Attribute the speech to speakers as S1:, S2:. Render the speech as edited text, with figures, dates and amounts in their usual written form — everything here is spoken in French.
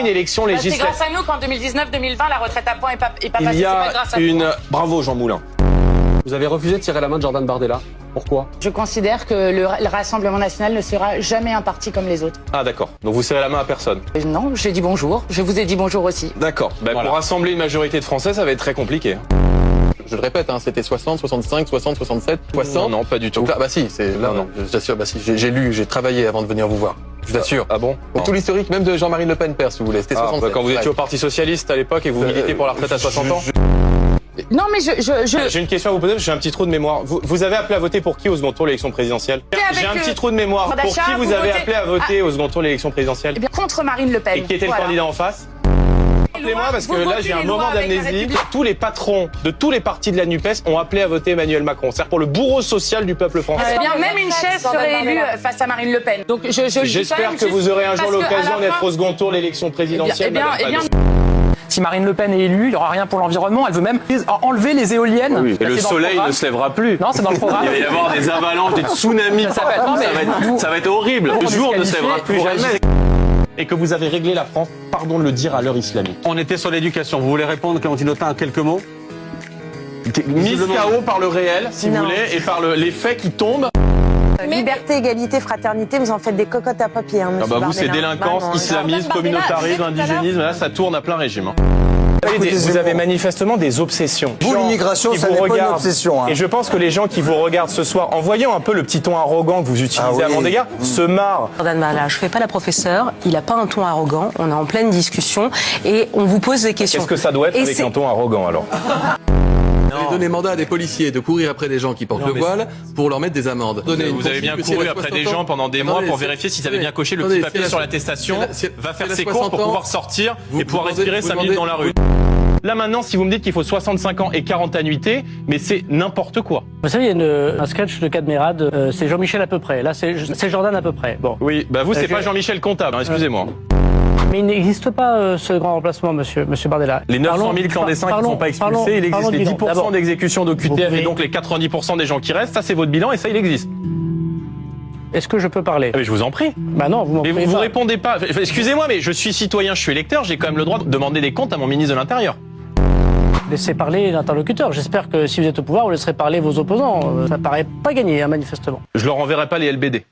S1: une élection
S2: C'est
S1: législative.
S2: grâce à nous qu'en 2019-2020, la retraite à points est pas passée.
S1: Il y
S2: C'est pas
S1: a
S2: grâce à
S1: une...
S2: nous.
S1: Bravo Jean Moulin.
S3: Vous avez refusé de tirer la main de Jordan Bardella. Pourquoi?
S4: Je considère que le Rassemblement national ne sera jamais un parti comme les autres.
S1: Ah d'accord, donc vous serrez la main à personne.
S4: Non, j'ai dit bonjour. Je vous ai dit bonjour aussi.
S1: D'accord,
S5: Voilà.
S1: Pour rassembler une majorité de Français, ça va être très compliqué.
S5: Je le répète, hein, c'était 60, 65, 60, 67, 60.
S1: Non, pas du tout.
S5: Donc là, bah si, c'est là,
S1: Non.
S5: je t'assure, bah si, j'ai lu, j'ai travaillé avant de venir vous voir. Je vous assure.
S1: Ah bon?
S5: Donc, tout l'historique, même de Jean-Marie Le Pen, père, si vous voulez, c'était 67.
S1: Quand vous étiez au Parti Socialiste à l'époque et que vous militez pour la retraite à 60 ans?
S4: Non, mais
S1: J'ai une question à vous poser, parce que j'ai un petit trou de mémoire. Vous avez appelé à voter pour qui au second tour de l'élection présidentielle? J'ai un petit trou de mémoire.
S4: pouvoir
S1: Pour
S4: d'achat,
S1: qui vous
S4: vous
S1: avez
S4: votez-
S1: appelé à voter au second tour de l'élection présidentielle?
S4: Eh bien, contre Marine Le Pen.
S1: Et qui était le
S4: Voilà.
S1: candidat en face? Rappelez-moi, parce que
S4: Vous
S1: là
S4: votez
S1: j'ai un
S4: les
S1: moment
S4: lois avec la
S1: d'amnésie.
S4: République.
S1: Tous les patrons de tous les partis de la NUPES ont appelé à voter Emmanuel Macron. C'est-à-dire pour le bourreau social du peuple français.
S4: Eh bien, même une chaise serait élue face à Marine Le Pen. Donc, je le dis quand
S1: J'espère
S4: même
S1: que vous aurez un jour
S4: parce qu'à la
S1: l'occasion d'être
S4: fin-
S1: au second tour de l'élection présidentielle.
S4: Eh bien,
S1: Madame Panot.
S6: Si Marine Le Pen est élue, il n'y aura rien pour l'environnement. Elle veut même enlever les éoliennes.
S1: Et
S6: Ça,
S1: le
S6: c'est dans
S1: soleil
S6: programme.
S1: ne se lèvera plus.
S6: Non, c'est dans le programme.
S1: Il va y avoir des avalanches, des tsunamis.
S6: Ça s'appelle- non, mais
S1: Ça va être horrible.
S6: vous
S1: Le jour ne se
S6: disqualifiez,
S1: lèvera plus
S6: vous
S1: jamais.
S6: réagissez.
S1: Et que vous avez réglé la France, pardon de le dire, à l'heure islamique.
S3: On était sur l'éducation. Vous voulez répondre, Clémentine Autain, à quelques mots?
S1: Mise KO par le réel, si vous
S7: Non.
S1: voulez, et par les faits qui tombent.
S7: Liberté, égalité, fraternité, vous en faites des cocottes à papier. Hein,
S1: Ah
S7: monsieur
S1: bah vous, c'est
S7: Bardella.
S1: délinquance,
S7: Vraiment,
S1: islamisme,
S2: Jordan Bardella,
S1: communautarisme,
S2: tout à l'heure.
S1: indigénisme, là ça tourne à plein régime.
S8: Écoutez,
S1: Vous avez manifestement des obsessions.
S8: Vous,
S1: Gens
S8: l'immigration,
S1: qui
S8: ça
S1: vous
S8: n'est pas une
S1: regardent.
S8: obsession, hein.
S1: Et je pense que les gens qui vous regardent ce soir, en voyant un peu le petit ton arrogant que vous utilisez
S8: Ah oui.
S1: à mon égard, se marrent.
S9: Jordan Bardella, je fais pas la professeure, il a pas un ton arrogant, on est en pleine discussion et on vous pose des questions.
S1: Qu'est-ce que ça doit être
S9: Et
S1: avec
S9: c'est-
S1: un ton arrogant alors?
S5: Vous avez donné mandat à des policiers de courir après des gens qui portent le voile pour leur mettre des amendes.
S1: Vous avez bien couru après des gens pendant des mois pour vérifier s'ils avaient bien coché le petit papier sur l'attestation, va faire ses courses pour pouvoir sortir et pouvoir respirer 5 minutes dans la rue. Là maintenant, si vous me dites qu'il faut 65 ans et 40 annuités, mais c'est n'importe quoi.
S10: Vous savez, il y a un sketch de Cadmerade, c'est Jean-Michel à peu près. Là, c'est Jordan à peu près. Bon.
S1: Oui, bah vous c'est
S10: Je-
S1: pas Jean-Michel Comptable, hein, excusez-moi.
S10: Mais il n'existe pas ce grand remplacement, monsieur Bardella.
S1: Les 900 000 clandestins qui ne sont pas expulsés, il existe les 10% d'exécution d'OQTF et donc les 90% des gens qui restent, ça c'est votre bilan et ça il existe.
S10: Est-ce que je peux parler?
S1: Ah, mais je vous en prie.
S10: Bah non, vous m'en
S1: Mais
S10: priez
S1: vous
S10: pas.
S1: répondez pas. Excusez-moi, mais je suis citoyen, je suis électeur, j'ai quand même le droit de demander des comptes à mon ministre de l'Intérieur.
S10: Laissez parler l'interlocuteur. J'espère que si vous êtes au pouvoir, vous laisserez parler vos opposants. Ça paraît pas gagné, hein, manifestement.
S1: Je leur enverrai pas les LBD.